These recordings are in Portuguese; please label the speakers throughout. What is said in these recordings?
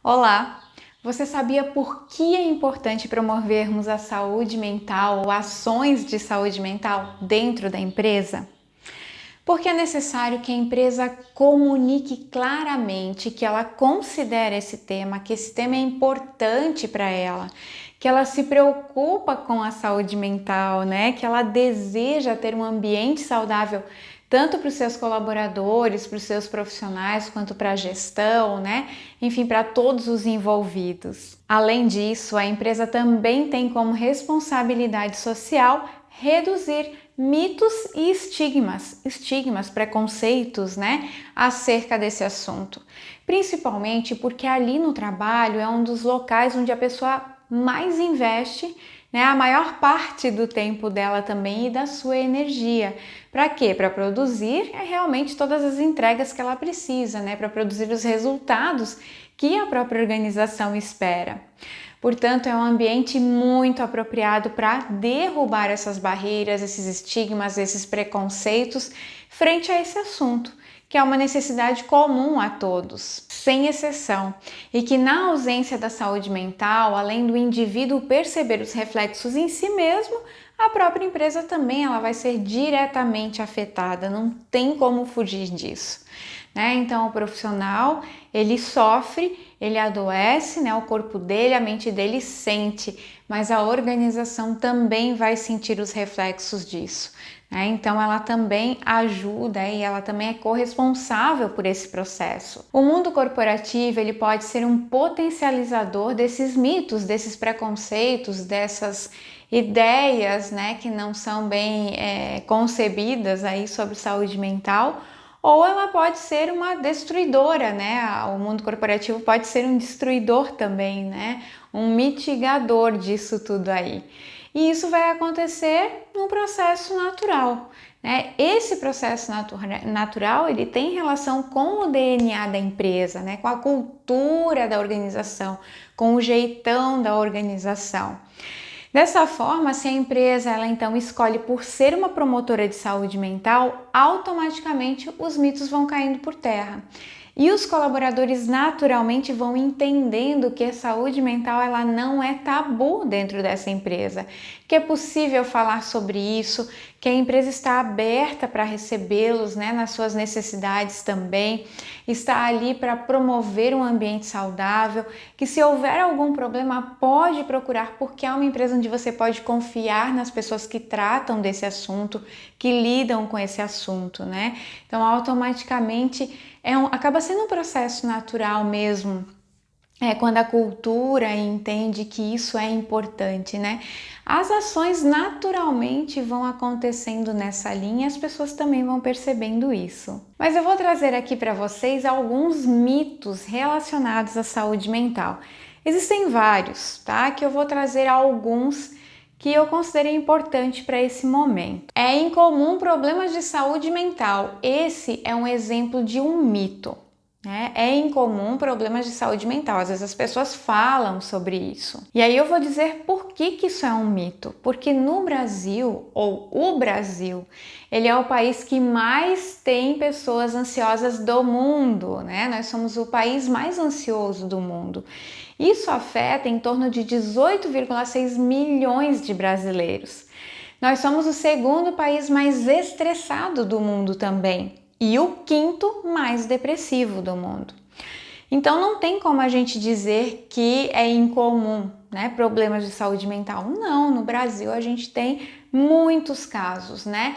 Speaker 1: Olá! Você sabia por que é importante promovermos a saúde mental ou ações de saúde mental dentro da empresa? Porque é necessário que a empresa comunique claramente que ela considera esse tema, que esse tema é importante para ela, que ela se preocupa com a saúde mental, né? Que ela deseja ter um ambiente saudável tanto para os seus colaboradores, para os seus profissionais, quanto para a gestão, né? Enfim, para todos os envolvidos. Além disso, a empresa também tem como responsabilidade social reduzir mitos e estigmas, preconceitos, né, acerca desse assunto. Principalmente porque ali no trabalho é um dos locais onde a pessoa mais investe, né, a maior parte do tempo dela também e da sua energia. Para quê? Para produzir realmente todas as entregas que ela precisa, né, para produzir os resultados que a própria organização espera. Portanto, é um ambiente muito apropriado para derrubar essas barreiras, esses estigmas, esses preconceitos frente a esse assunto, que é uma necessidade comum a todos, sem exceção, e que na ausência da saúde mental, além do indivíduo perceber os reflexos em si mesmo, a própria empresa também ela vai ser diretamente afetada, não tem como fugir disso. Né? Então o profissional ele sofre, ele adoece, né? O corpo dele, a mente dele sente, mas a organização também vai sentir os reflexos disso. Né? Então ela também ajuda e ela também é corresponsável por esse processo. O mundo corporativo ele pode ser um potencializador desses mitos, desses preconceitos, dessas ideias, né, que não são bem concebidas aí sobre saúde mental, ou ela pode ser uma destruidora, né? O mundo corporativo pode ser um destruidor também, né? Um mitigador disso tudo aí. E isso vai acontecer num processo natural, né? Esse processo natural, ele tem relação com o DNA da empresa, né? Com a cultura da organização, com o jeitão da organização. Dessa forma, se a empresa ela então escolhe por ser uma promotora de saúde mental, automaticamente os mitos vão caindo por terra. E os colaboradores naturalmente vão entendendo que a saúde mental ela não é tabu dentro dessa empresa, que é possível falar sobre isso, que a empresa está aberta para recebê-los, né, nas suas necessidades também, está ali para promover um ambiente saudável, que se houver algum problema pode procurar, porque é uma empresa onde você pode confiar nas pessoas que tratam desse assunto, que lidam com esse assunto, né? Então automaticamente acaba sendo um processo natural mesmo, quando a cultura entende que isso é importante, né? As ações naturalmente vão acontecendo nessa linha e as pessoas também vão percebendo isso. Mas eu vou trazer aqui para vocês alguns mitos relacionados à saúde mental. Existem vários, tá? Que eu vou trazer alguns que eu considerei importante para esse momento. É incomum problemas de saúde mental. Esse é um exemplo de um mito. É incomum problemas de saúde mental, às vezes as pessoas falam sobre isso. E aí eu vou dizer por que isso é um mito. Porque no Brasil, ou o Brasil, ele é o país que mais tem pessoas ansiosas do mundo, né? Nós somos o país mais ansioso do mundo. Isso afeta em torno de 18,6 milhões de brasileiros. Nós somos o segundo país mais estressado do mundo também. E o quinto mais depressivo do mundo. Então não tem como a gente dizer que é incomum, né, problemas de saúde mental. Não, no Brasil a gente tem muitos casos, né?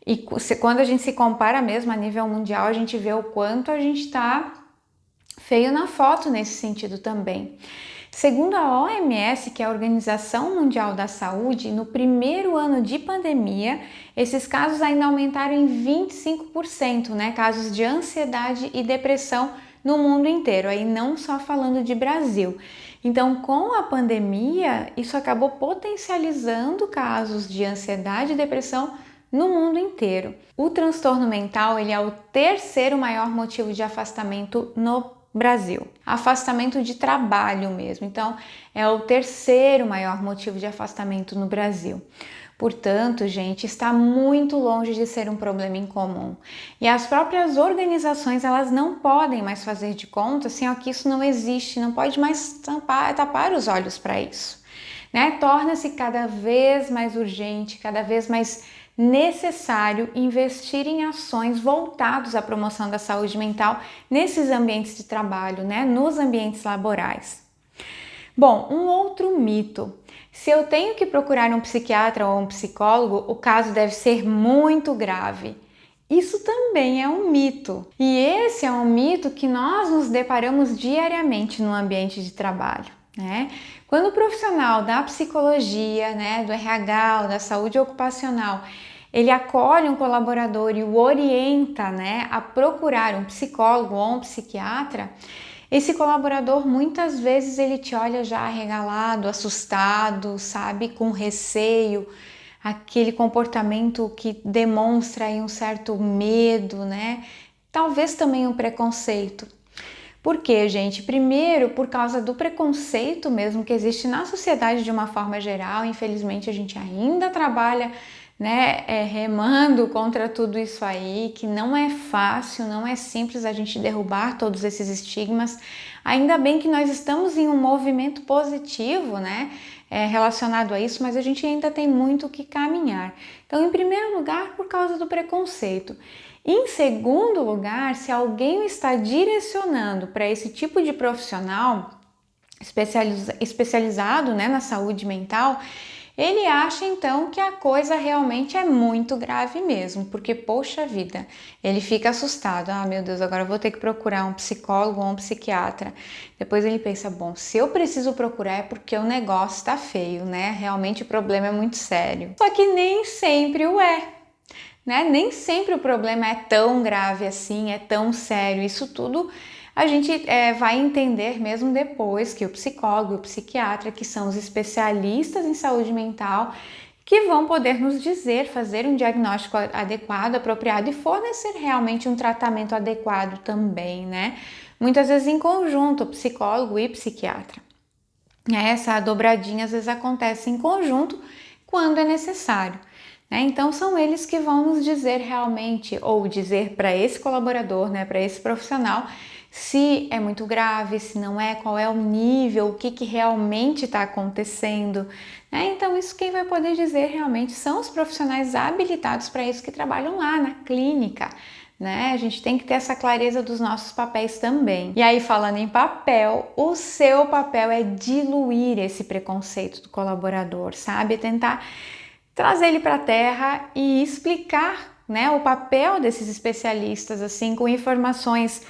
Speaker 1: E quando a gente se compara mesmo a nível mundial, a gente vê o quanto a gente está feio na foto nesse sentido também. Segundo a OMS, que é a Organização Mundial da Saúde, no primeiro ano de pandemia, esses casos ainda aumentaram em 25%, né? Casos de ansiedade e depressão no mundo inteiro, aí não só falando de Brasil. Então, com a pandemia, isso acabou potencializando casos de ansiedade e depressão no mundo inteiro. O transtorno mental, ele é o terceiro maior motivo de afastamento no Brasil. Afastamento de trabalho mesmo. Então, é o terceiro maior motivo de afastamento no Brasil. Portanto, gente, está muito longe de ser um problema incomum. E as próprias organizações, elas não podem mais fazer de conta assim, ó, que isso não existe, não pode mais tapar os olhos para isso, né? Torna-se cada vez mais urgente, cada vez mais necessário investir em ações voltadas à promoção da saúde mental nesses ambientes de trabalho, né? Nos ambientes laborais. Bom, um outro mito. Se eu tenho que procurar um psiquiatra ou um psicólogo, o caso deve ser muito grave. Isso também é um mito. E esse é um mito que nós nos deparamos diariamente no ambiente de trabalho, né? Quando o profissional da psicologia, né, do RH ou da saúde ocupacional, ele acolhe um colaborador e o orienta, né, a procurar um psicólogo ou um psiquiatra, esse colaborador muitas vezes ele te olha já arregalado, assustado, sabe, com receio, aquele comportamento que demonstra aí um certo medo, né? Talvez também um preconceito. Por quê, gente? Primeiro, por causa do preconceito mesmo que existe na sociedade de uma forma geral. Infelizmente, a gente ainda trabalha, né, remando contra tudo isso aí, que não é fácil, não é simples a gente derrubar todos esses estigmas. Ainda bem que nós estamos em um movimento positivo, né, relacionado a isso, mas a gente ainda tem muito que caminhar. Então, em primeiro lugar, por causa do preconceito. Em segundo lugar, se alguém está direcionando para esse tipo de profissional especializado, né, na saúde mental, ele acha então que a coisa realmente é muito grave mesmo, porque poxa vida, ele fica assustado, ah meu Deus, agora eu vou ter que procurar um psicólogo ou um psiquiatra. Depois ele pensa, bom, se eu preciso procurar é porque o negócio tá feio, né? Realmente o problema é muito sério. Só que nem sempre o é. Né? Nem sempre o problema é tão grave assim, é tão sério. Isso tudo a gente vai entender mesmo depois que o psicólogo e o psiquiatra, que são os especialistas em saúde mental, que vão poder nos dizer, fazer um diagnóstico adequado, apropriado e fornecer realmente um tratamento adequado também, né? Muitas vezes em conjunto, psicólogo e psiquiatra. Essa dobradinha às vezes acontece em conjunto quando é necessário. Então são eles que vão nos dizer realmente, ou dizer para esse colaborador, né, para esse profissional, se é muito grave, se não é, qual é o nível, o que realmente está acontecendo. Então isso quem vai poder dizer realmente são os profissionais habilitados para isso que trabalham lá na clínica. A gente tem que ter essa clareza dos nossos papéis também. E aí, falando em papel, o seu papel é diluir esse preconceito do colaborador, sabe? Tentar trazer ele para a terra e explicar, né, o papel desses especialistas, assim, com informações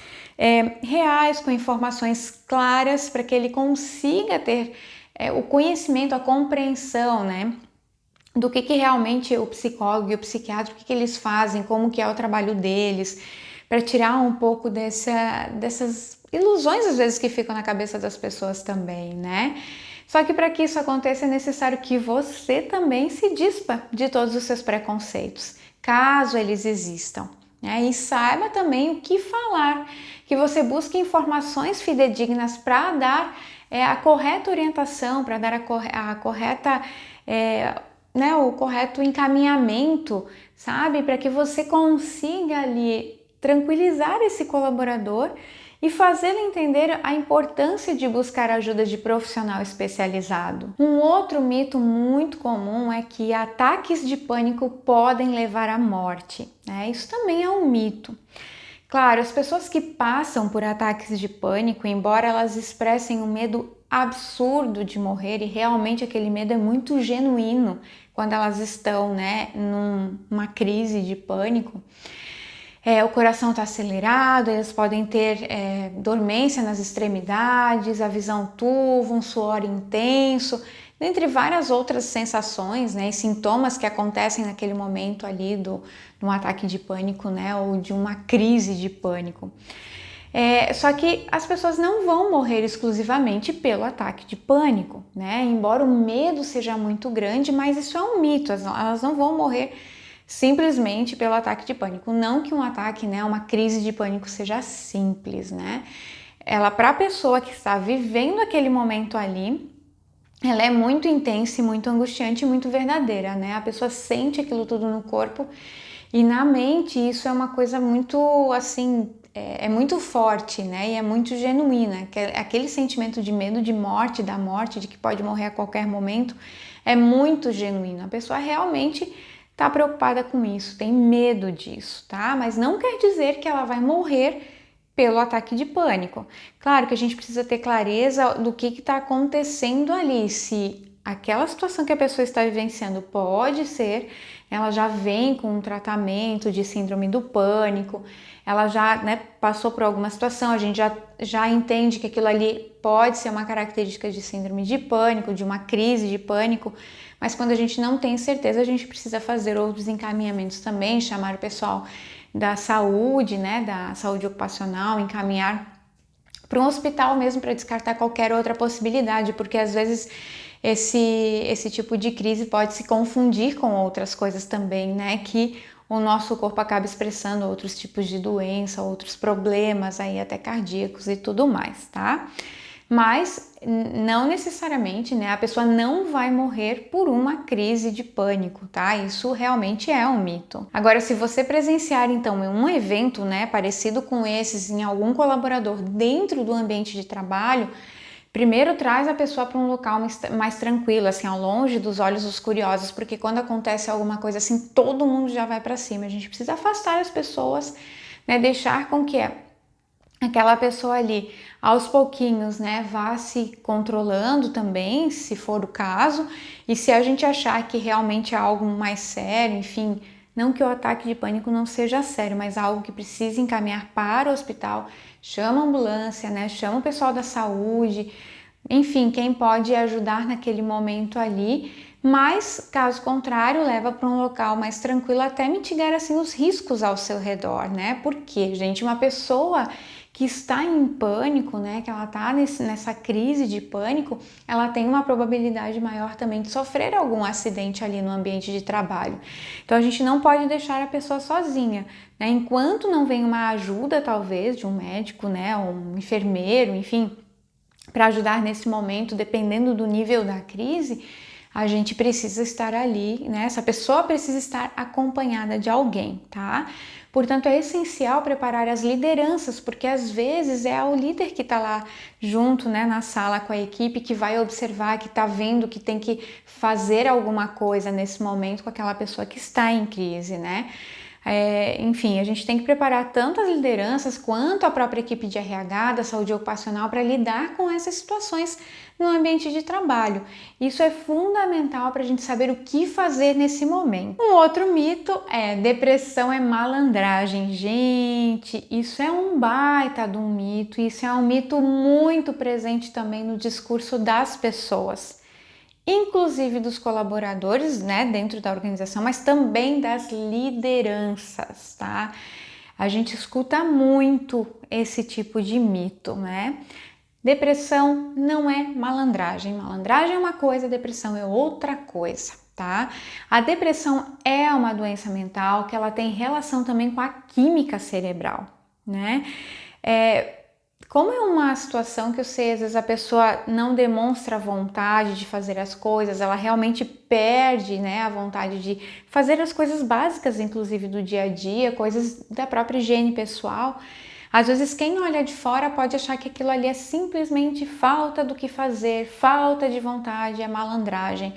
Speaker 1: reais, com informações claras, para que ele consiga ter o conhecimento, a compreensão, né, do que realmente o psicólogo e o psiquiatra, o que eles fazem, como que é o trabalho deles, para tirar um pouco dessas ilusões, às vezes, que ficam na cabeça das pessoas também, né? Só que para que isso aconteça é necessário que você também se dispa de todos os seus preconceitos, caso eles existam, né? E saiba também o que falar, que você busque informações fidedignas para dar a correta orientação, para dar a correta, né, o correto encaminhamento, sabe? Para que você consiga ali tranquilizar esse colaborador e fazê-lo entender a importância de buscar ajuda de profissional especializado. Um outro mito muito comum é que ataques de pânico podem levar à morte. Isso também é um mito. Claro, as pessoas que passam por ataques de pânico, embora elas expressem um medo absurdo de morrer, e realmente aquele medo é muito genuíno quando elas estão, numa crise de pânico, o coração está acelerado, eles podem ter dormência nas extremidades, a visão turva, um suor intenso, dentre várias outras sensações, e sintomas que acontecem naquele momento ali de um ataque de pânico, ou de uma crise de pânico. Só que as pessoas não vão morrer exclusivamente pelo ataque de pânico, embora o medo seja muito grande, mas isso é um mito, elas não vão morrer simplesmente pelo ataque de pânico. Não que um ataque, uma crise de pânico seja simples, Ela, para a pessoa que está vivendo aquele momento ali, ela é muito intensa e muito angustiante e muito verdadeira, né? A pessoa sente aquilo tudo no corpo e na mente isso é uma coisa muito, assim, é muito forte, né? E é muito genuína. Aquele sentimento de medo de morte, da morte, de que pode morrer a qualquer momento, é muito genuíno. A pessoa realmente está preocupada com isso, tem medo disso, tá? Mas não quer dizer que ela vai morrer pelo ataque de pânico. Claro que a gente precisa ter clareza do que está acontecendo ali, se aquela situação que a pessoa está vivenciando pode ser, ela já vem com um tratamento de síndrome do pânico, ela já, né, passou por alguma situação, a gente já entende que aquilo ali pode ser uma característica de síndrome de pânico, de uma crise de pânico, mas quando a gente não tem certeza, a gente precisa fazer outros encaminhamentos também, chamar o pessoal da saúde, né, da saúde ocupacional, encaminhar para um hospital mesmo para descartar qualquer outra possibilidade, porque às vezes esse tipo de crise pode se confundir com outras coisas também, né, que o nosso corpo acaba expressando outros tipos de doença, outros problemas aí até cardíacos e tudo mais, tá? Mas não necessariamente, né? A pessoa não vai morrer por uma crise de pânico, tá? Isso realmente é um mito. Agora, se você presenciar então um evento, né, parecido com esses em algum colaborador dentro do ambiente de trabalho, primeiro traz a pessoa para um local mais tranquilo, assim, ao longe dos olhos dos curiosos, porque quando acontece alguma coisa assim, todo mundo já vai para cima. A gente precisa afastar as pessoas, né? Deixar com que aquela pessoa ali, aos pouquinhos, né, vá se controlando também, se for o caso, e se a gente achar que realmente é algo mais sério, enfim, não que o ataque de pânico não seja sério, mas algo que precisa encaminhar para o hospital, chama a ambulância, né, chama o pessoal da saúde, enfim, quem pode ajudar naquele momento ali, mas caso contrário, leva para um local mais tranquilo até mitigar assim os riscos ao seu redor, né? Porque, gente, uma pessoa que está em pânico, né, que ela está nessa crise de pânico, ela tem uma probabilidade maior também de sofrer algum acidente ali no ambiente de trabalho. Então a gente não pode deixar a pessoa sozinha, né? Enquanto não vem uma ajuda, talvez, de um médico, né, ou um enfermeiro, enfim, para ajudar nesse momento, dependendo do nível da crise, a gente precisa estar ali, né? Essa pessoa precisa estar acompanhada de alguém, tá? Portanto, é essencial preparar as lideranças, porque às vezes é o líder que está lá junto, né, na sala com a equipe, que vai observar, que está vendo que tem que fazer alguma coisa nesse momento com aquela pessoa que está em crise, né? Enfim, a gente tem que preparar tanto as lideranças quanto a própria equipe de RH, da saúde ocupacional, para lidar com essas situações no ambiente de trabalho. Isso é fundamental para a gente saber o que fazer nesse momento. Um outro mito é depressão é malandragem. Gente, isso é um baita de um mito, isso é um mito muito presente também no discurso das pessoas, inclusive dos colaboradores, né, dentro da organização, mas também das lideranças, tá? A gente escuta muito esse tipo de mito, né? Depressão não é malandragem. Malandragem é uma coisa, depressão é outra coisa, tá? A depressão é uma doença mental que ela tem relação também com a química cerebral, né? Como é uma situação que eu sei, às vezes a pessoa não demonstra vontade de fazer as coisas, ela realmente perde, né, a vontade de fazer as coisas básicas, inclusive do dia a dia, coisas da própria higiene pessoal. Às vezes quem olha de fora pode achar que aquilo ali é simplesmente falta do que fazer, falta de vontade, é malandragem.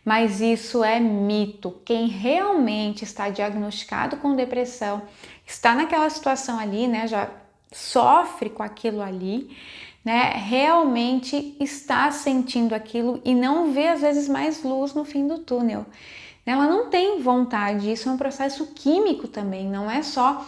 Speaker 1: Mas isso é mito. Quem realmente está diagnosticado com depressão, está naquela situação ali, né, já sofre com aquilo ali, né, realmente está sentindo aquilo e não vê às vezes mais luz no fim do túnel. Ela não tem vontade, isso é um processo químico também, não é só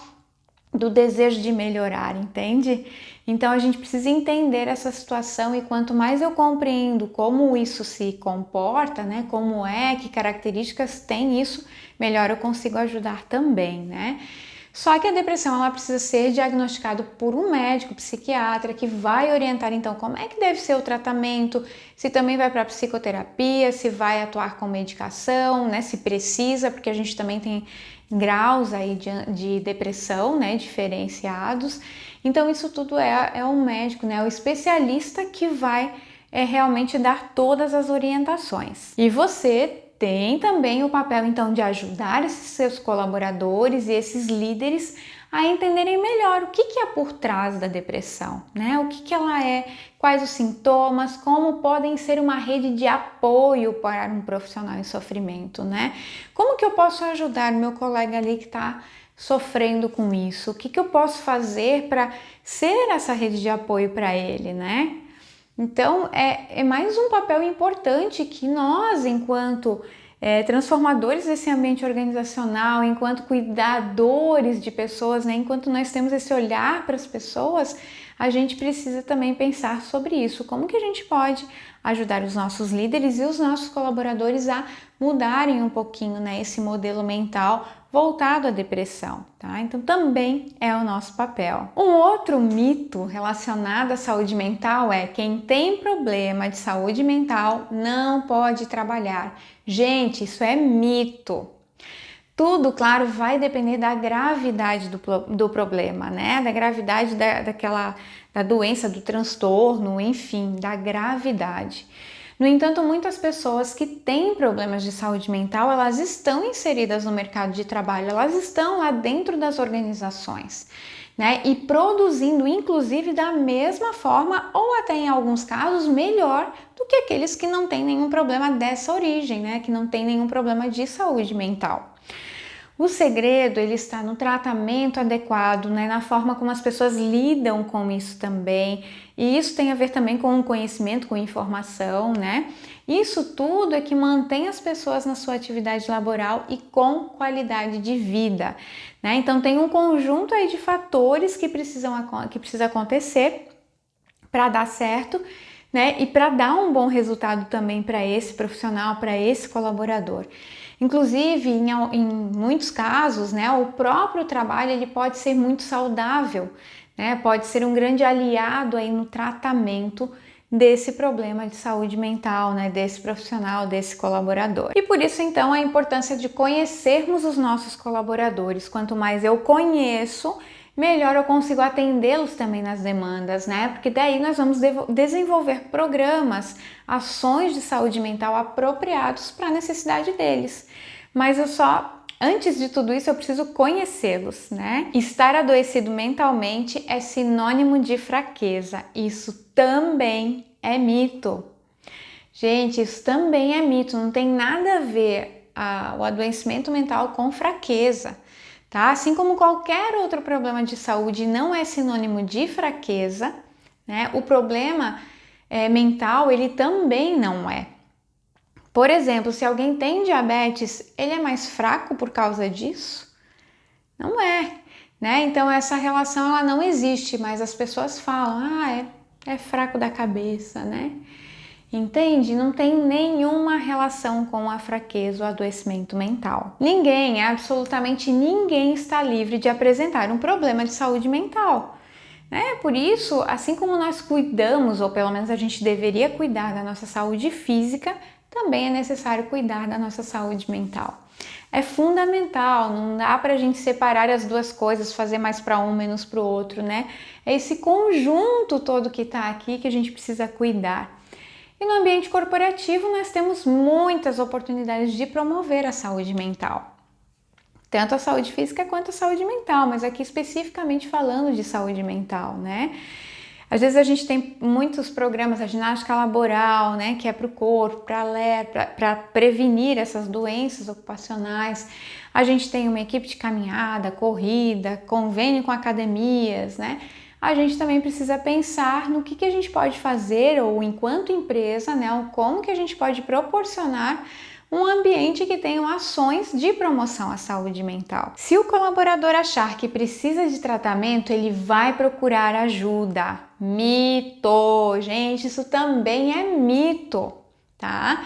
Speaker 1: do desejo de melhorar, entende? Então a gente precisa entender essa situação e quanto mais eu compreendo como isso se comporta, né, como é, que características tem isso, melhor eu consigo ajudar também, né? Só que a depressão ela precisa ser diagnosticada por um médico, psiquiatra, que vai orientar então como é que deve ser o tratamento, se também vai para psicoterapia, se vai atuar com medicação, né, se precisa, porque a gente também tem graus aí de depressão, né, diferenciados. Então isso tudo é o médico, né, o especialista que vai é realmente dar todas as orientações. E você tem também o papel então de ajudar esses seus colaboradores e esses líderes a entenderem melhor o que é por trás da depressão, né? O que ela é, quais os sintomas, como podem ser uma rede de apoio para um profissional em sofrimento, né? Como que eu posso ajudar meu colega ali que está sofrendo com isso? O que eu posso fazer para ser essa rede de apoio para ele, né? Então, é mais um papel importante que nós, enquanto transformadores desse ambiente organizacional, enquanto cuidadores de pessoas, né, enquanto nós temos esse olhar para as pessoas, a gente precisa também pensar sobre isso. Como que a gente pode ajudar os nossos líderes e os nossos colaboradores a mudarem um pouquinho, né, esse modelo mental voltado à depressão, tá? Então também é o nosso papel. Um outro mito relacionado à saúde mental é quem tem problema de saúde mental não pode trabalhar. Gente, isso é mito. Tudo, claro, vai depender da gravidade do problema, né? Da gravidade da doença, do transtorno, enfim, da gravidade. No entanto, muitas pessoas que têm problemas de saúde mental, elas estão inseridas no mercado de trabalho, elas estão lá dentro das organizações, né? E produzindo, inclusive, da mesma forma ou até em alguns casos melhor do que aqueles que não têm nenhum problema dessa origem, né? Que não têm nenhum problema de saúde mental. O segredo, ele está no tratamento adequado, né? Na forma como as pessoas lidam com isso também. E isso tem a ver também com o conhecimento, com informação, né? Isso tudo é que mantém as pessoas na sua atividade laboral e com qualidade de vida, né? Então tem um conjunto aí de fatores que precisa acontecer para dar certo, né? E para dar um bom resultado também para esse profissional, para esse colaborador. Inclusive, em muitos casos, né, o próprio trabalho ele pode ser muito saudável, né, pode ser um grande aliado aí no tratamento desse problema de saúde mental, né, desse profissional, desse colaborador. E por isso, então, a importância de conhecermos os nossos colaboradores. Quanto mais eu conheço, melhor eu consigo atendê-los também nas demandas, né? Porque daí nós vamos desenvolver programas, ações de saúde mental apropriados para a necessidade deles. Mas antes de tudo isso, eu preciso conhecê-los, né? Estar adoecido mentalmente é sinônimo de fraqueza. Isso também é mito. Gente, isso também é mito. Não tem nada a ver o adoecimento mental com fraqueza. Tá? Assim como qualquer outro problema de saúde não é sinônimo de fraqueza, né? O problema mental, ele também não é. Por exemplo, se alguém tem diabetes, ele é mais fraco por causa disso? Não é, né? Então essa relação ela não existe, mas as pessoas falam, é fraco da cabeça, né? Entende? Não tem nenhuma relação com a fraqueza ou adoecimento mental. Ninguém, absolutamente ninguém está livre de apresentar um problema de saúde mental. Né? Por isso, assim como nós cuidamos, ou pelo menos a gente deveria cuidar da nossa saúde física, também é necessário cuidar da nossa saúde mental. É fundamental, não dá para a gente separar as duas coisas, fazer mais para um, menos para o outro, né? É esse conjunto todo que está aqui que a gente precisa cuidar. E no ambiente corporativo nós temos muitas oportunidades de promover a saúde mental. Tanto a saúde física quanto a saúde mental, mas aqui especificamente falando de saúde mental, né? Às vezes a gente tem muitos programas, a ginástica laboral, né, que é para o corpo, para prevenir essas doenças ocupacionais. A gente tem uma equipe de caminhada, corrida, convênio com academias, né? A gente também precisa pensar no que a gente pode fazer, ou enquanto empresa, né, ou como que a gente pode proporcionar um ambiente que tenha ações de promoção à saúde mental. Se o colaborador achar que precisa de tratamento, ele vai procurar ajuda. Mito! Gente, isso também é mito, tá?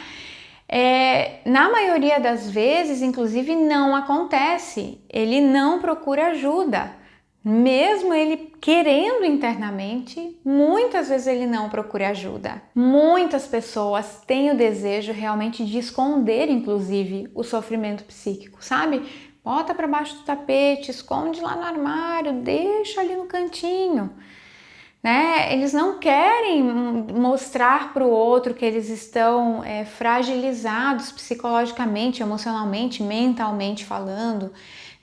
Speaker 1: Na maioria das vezes, inclusive, não acontece. Ele não procura ajuda. Mesmo ele querendo internamente, muitas vezes ele não procura ajuda. Muitas pessoas têm o desejo realmente de esconder, inclusive, o sofrimento psíquico, sabe? Bota para baixo do tapete, esconde lá no armário, deixa ali no cantinho, né? Eles não querem mostrar para o outro que eles estão fragilizados psicologicamente, emocionalmente, mentalmente falando,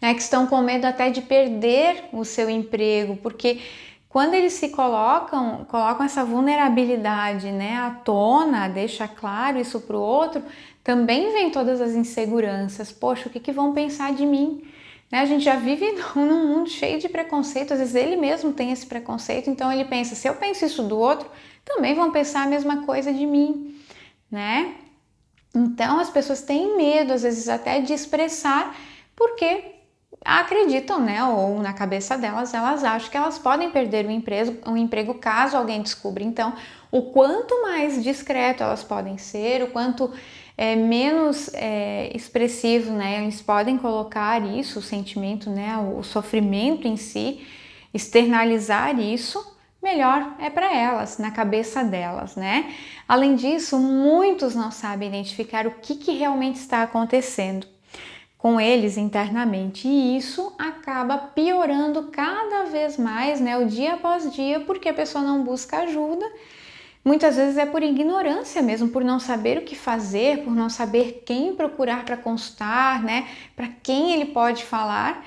Speaker 1: né? Que estão com medo até de perder o seu emprego, porque quando eles se colocam essa vulnerabilidade, né, à tona, deixa claro isso para o outro, também vem todas as inseguranças. Poxa, o que vão pensar de mim? Né? A gente já vive num mundo cheio de preconceito, às vezes ele mesmo tem esse preconceito, então ele pensa, se eu penso isso do outro, também vão pensar a mesma coisa de mim, né? Então as pessoas têm medo, às vezes até de expressar, porque acreditam, né, ou na cabeça delas, elas acham que elas podem perder o emprego caso alguém descubra. Então, o quanto mais discreto elas podem ser, o quanto menos expressivo, né, eles podem colocar isso, o sentimento, né, o sofrimento em si, externalizar isso, melhor é para elas, na cabeça delas, né? Além disso, muitos não sabem identificar o que realmente está acontecendo com eles internamente, e isso acaba piorando cada vez mais, né, o dia após dia, porque a pessoa não busca ajuda. Muitas vezes é por ignorância mesmo, por não saber o que fazer, por não saber quem procurar para consultar, né, para quem ele pode falar.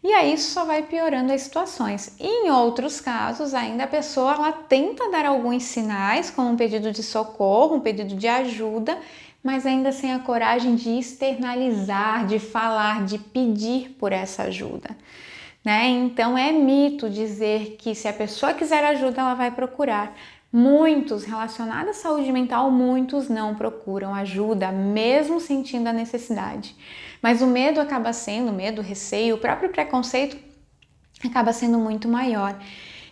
Speaker 1: E aí isso só vai piorando as situações. E em outros casos, ainda a pessoa ela tenta dar alguns sinais, como um pedido de socorro, um pedido de ajuda, mas ainda sem a coragem de externalizar, de falar, de pedir por essa ajuda, né? Então é mito dizer que se a pessoa quiser ajuda, ela vai procurar. Muitos relacionados à saúde mental, muitos não procuram ajuda, mesmo sentindo a necessidade. Mas o medo acaba sendo, o medo, o receio, o próprio preconceito acaba sendo muito maior.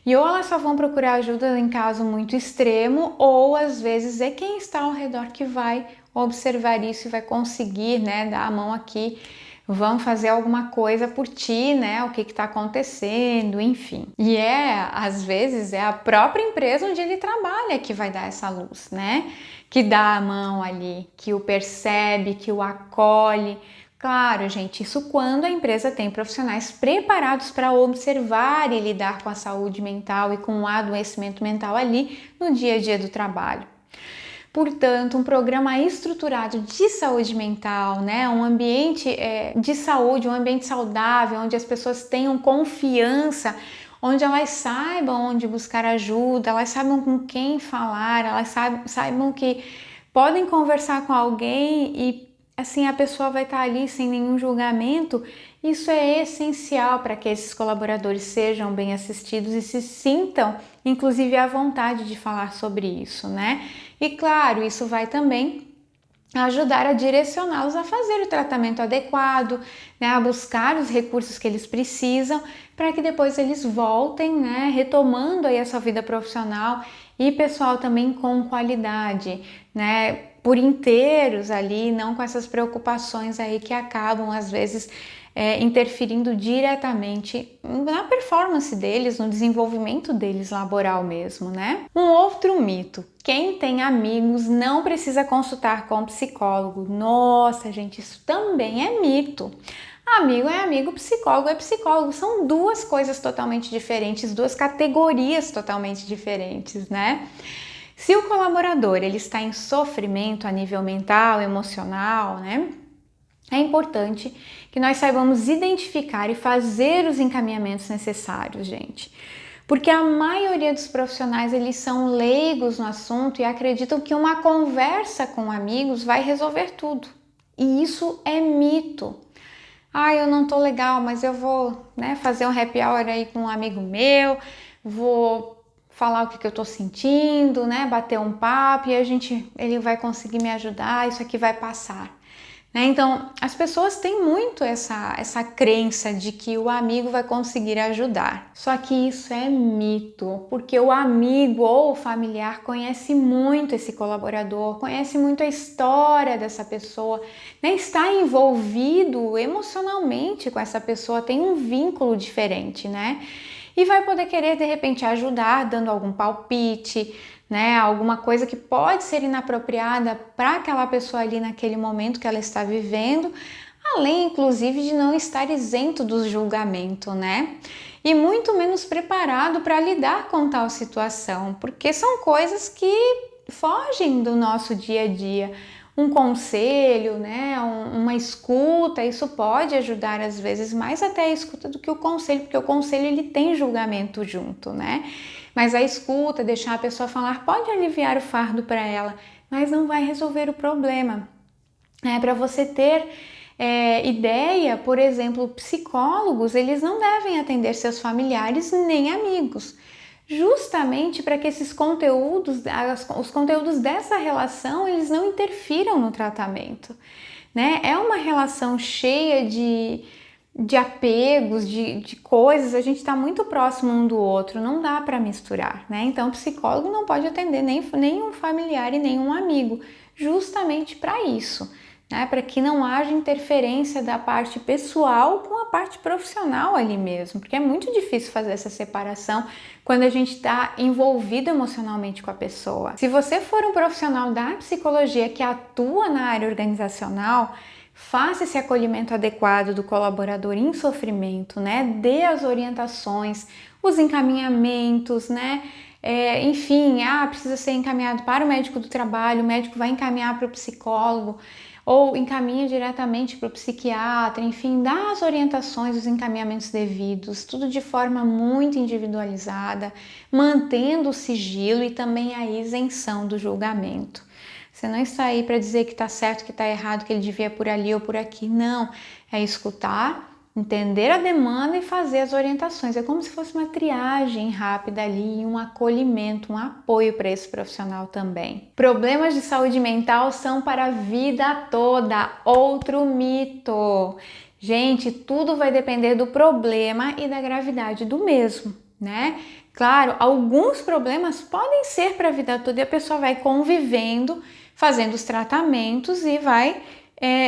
Speaker 1: E ou elas só vão procurar ajuda em caso muito extremo, ou às vezes é quem está ao redor que vai observar isso e vai conseguir, né, dar a mão aqui, vão fazer alguma coisa por ti, né, o que está acontecendo, enfim. E às vezes, é a própria empresa onde ele trabalha que vai dar essa luz, né, que dá a mão ali, que o percebe, que o acolhe. Claro, gente, isso quando a empresa tem profissionais preparados para observar e lidar com a saúde mental e com o adoecimento mental ali no dia a dia do trabalho. Portanto, um programa estruturado de saúde mental, né? Um ambiente de saúde, um ambiente saudável, onde as pessoas tenham confiança, onde elas saibam onde buscar ajuda, elas saibam com quem falar, elas saibam que podem conversar com alguém e assim a pessoa vai estar ali sem nenhum julgamento. Isso é essencial para que esses colaboradores sejam bem assistidos e se sintam, inclusive, à vontade de falar sobre isso, né? E claro, isso vai também ajudar a direcioná-los a fazer o tratamento adequado, né? A buscar os recursos que eles precisam para que depois eles voltem, né? Retomando aí a sua vida profissional e pessoal também com qualidade, né? Por inteiros ali, não com essas preocupações aí que acabam às vezes interferindo diretamente na performance deles, no desenvolvimento deles laboral mesmo, né? Um outro mito: quem tem amigos não precisa consultar com psicólogo. Nossa, gente, isso também é mito. Amigo é amigo, psicólogo é psicólogo. São duas coisas totalmente diferentes, duas categorias totalmente diferentes, né? Se o colaborador ele está em sofrimento a nível mental, emocional, né? É importante que nós saibamos identificar e fazer os encaminhamentos necessários, gente. Porque a maioria dos profissionais, eles são leigos no assunto e acreditam que uma conversa com amigos vai resolver tudo. E isso é mito. Eu não tô legal, mas eu vou, né, fazer um happy hour aí com um amigo meu, vou falar o que eu tô sentindo, né, bater um papo e ele vai conseguir me ajudar, isso aqui vai passar. Então, as pessoas têm muito essa crença de que o amigo vai conseguir ajudar. Só que isso é mito, porque o amigo ou o familiar conhece muito esse colaborador, conhece muito a história dessa pessoa, né? Está envolvido emocionalmente com essa pessoa, tem um vínculo diferente, né? E vai poder querer, de repente, ajudar, dando algum palpite, né? Alguma coisa que pode ser inapropriada para aquela pessoa ali naquele momento que ela está vivendo, além, inclusive, de não estar isento do julgamento, né? E muito menos preparado para lidar com tal situação, porque são coisas que fogem do nosso dia a dia. Um conselho, né, uma escuta, isso pode ajudar às vezes mais até a escuta do que o conselho, porque o conselho ele tem julgamento junto, né? Mas a escuta, deixar a pessoa falar, pode aliviar o fardo para ela, mas não vai resolver o problema. Para você ter ideia, por exemplo, psicólogos, eles não devem atender seus familiares nem amigos, justamente para que esses conteúdos, os conteúdos dessa relação, eles não interfiram no tratamento, né? É uma relação cheia de apegos, de coisas, a gente está muito próximo um do outro, não dá para misturar, né? Então, o psicólogo não pode atender nem um familiar e nem um amigo, justamente para isso, né? Para que não haja interferência da parte pessoal com a parte profissional ali mesmo, porque é muito difícil fazer essa separação quando a gente está envolvido emocionalmente com a pessoa. Se você for um profissional da psicologia que atua na área organizacional, faça esse acolhimento adequado do colaborador em sofrimento, né? Dê as orientações, os encaminhamentos, né? Enfim, precisa ser encaminhado para o médico do trabalho, o médico vai encaminhar para o psicólogo ou encaminha diretamente para o psiquiatra, enfim, dá as orientações, os encaminhamentos devidos, tudo de forma muito individualizada, mantendo o sigilo e também a isenção do julgamento. Você não está aí para dizer que está certo, que está errado, que ele devia por ali ou por aqui, não. É escutar, entender a demanda e fazer as orientações. É como se fosse uma triagem rápida ali, um acolhimento, um apoio para esse profissional também. Problemas de saúde mental são para a vida toda. Outro mito. Gente, tudo vai depender do problema e da gravidade do mesmo, né? Claro, alguns problemas podem ser para a vida toda e a pessoa vai convivendo, fazendo os tratamentos e vai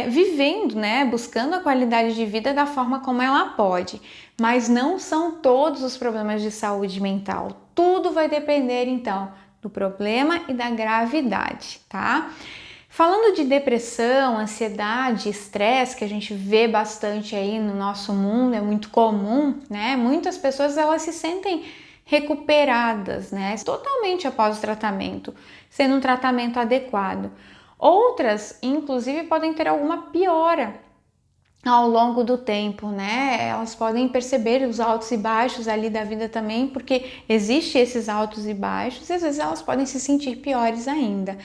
Speaker 1: vivendo, né? Buscando a qualidade de vida da forma como ela pode. Mas não são todos os problemas de saúde mental. Tudo vai depender, então, do problema e da gravidade, tá? Falando de depressão, ansiedade, estresse, que a gente vê bastante aí no nosso mundo, é muito comum, né? Muitas pessoas, elas se sentem recuperadas, né? Totalmente após o tratamento, sendo um tratamento adequado. Outras, inclusive, podem ter alguma piora ao longo do tempo, né? Elas podem perceber os altos e baixos ali da vida também, porque existe esses altos e baixos, e às vezes elas podem se sentir piores ainda.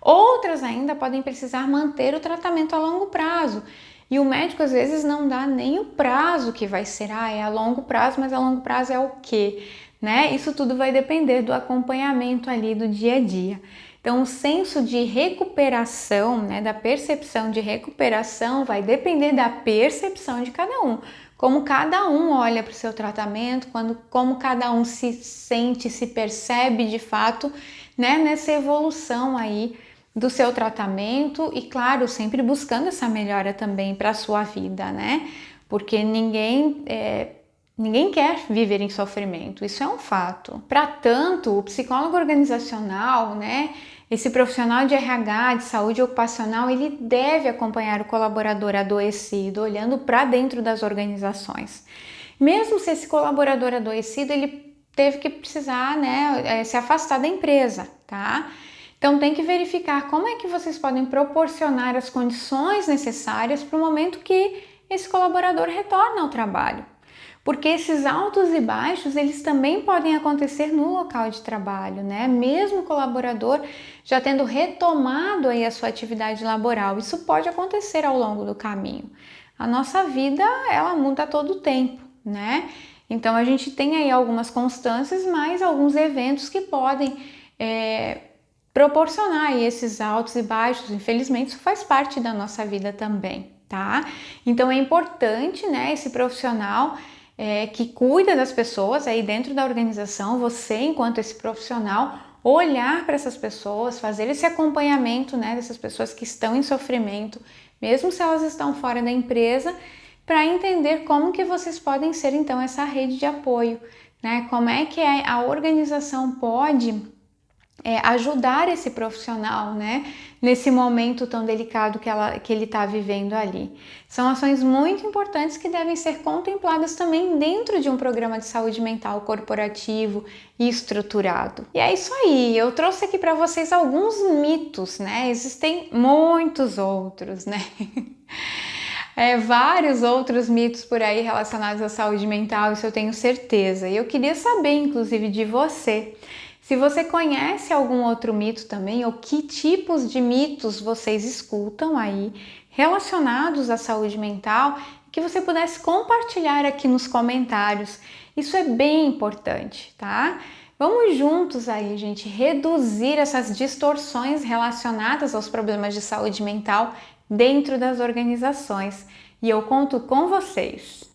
Speaker 1: Outras ainda podem precisar manter o tratamento a longo prazo. E o médico às vezes não dá nem o prazo que vai ser, é a longo prazo, mas a longo prazo é o quê? Né? Isso tudo vai depender do acompanhamento ali do dia a dia. Então, o senso de recuperação, né, da percepção de recuperação vai depender da percepção de cada um. Como cada um olha para o seu tratamento, como cada um se sente, se percebe de fato, né, nessa evolução aí do seu tratamento e, claro, sempre buscando essa melhora também para a sua vida, né? Porque ninguém quer viver em sofrimento, isso é um fato. Para tanto, o psicólogo organizacional, né, esse profissional de RH, de saúde ocupacional, ele deve acompanhar o colaborador adoecido, olhando para dentro das organizações. Mesmo se esse colaborador adoecido, ele teve que precisar, né, se afastar da empresa, tá? Então tem que verificar como é que vocês podem proporcionar as condições necessárias para o momento que esse colaborador retorna ao trabalho. Porque esses altos e baixos, eles também podem acontecer no local de trabalho, né? Mesmo o colaborador já tendo retomado aí a sua atividade laboral, isso pode acontecer ao longo do caminho. A nossa vida, ela muda a todo tempo, né? Então a gente tem aí algumas constâncias, mas alguns eventos que podem proporcionar aí esses altos e baixos. Infelizmente, isso faz parte da nossa vida também, tá? Então é importante, né, esse profissional que cuida das pessoas aí dentro da organização, você enquanto esse profissional, olhar para essas pessoas, fazer esse acompanhamento, né, dessas pessoas que estão em sofrimento, mesmo se elas estão fora da empresa, para entender como que vocês podem ser então essa rede de apoio, né? Como é que a organização pode ajudar esse profissional, né, nesse momento tão delicado que ele está vivendo ali. São ações muito importantes que devem ser contempladas também dentro de um programa de saúde mental corporativo e estruturado. E é isso aí, eu trouxe aqui para vocês alguns mitos, né? Existem muitos outros, né? Vários outros mitos por aí relacionados à saúde mental, isso eu tenho certeza. E eu queria saber, inclusive, de você, se você conhece algum outro mito também, ou que tipos de mitos vocês escutam aí relacionados à saúde mental, que você pudesse compartilhar aqui nos comentários. Isso é bem importante, tá? Vamos juntos aí, gente, reduzir essas distorções relacionadas aos problemas de saúde mental dentro das organizações. E eu conto com vocês!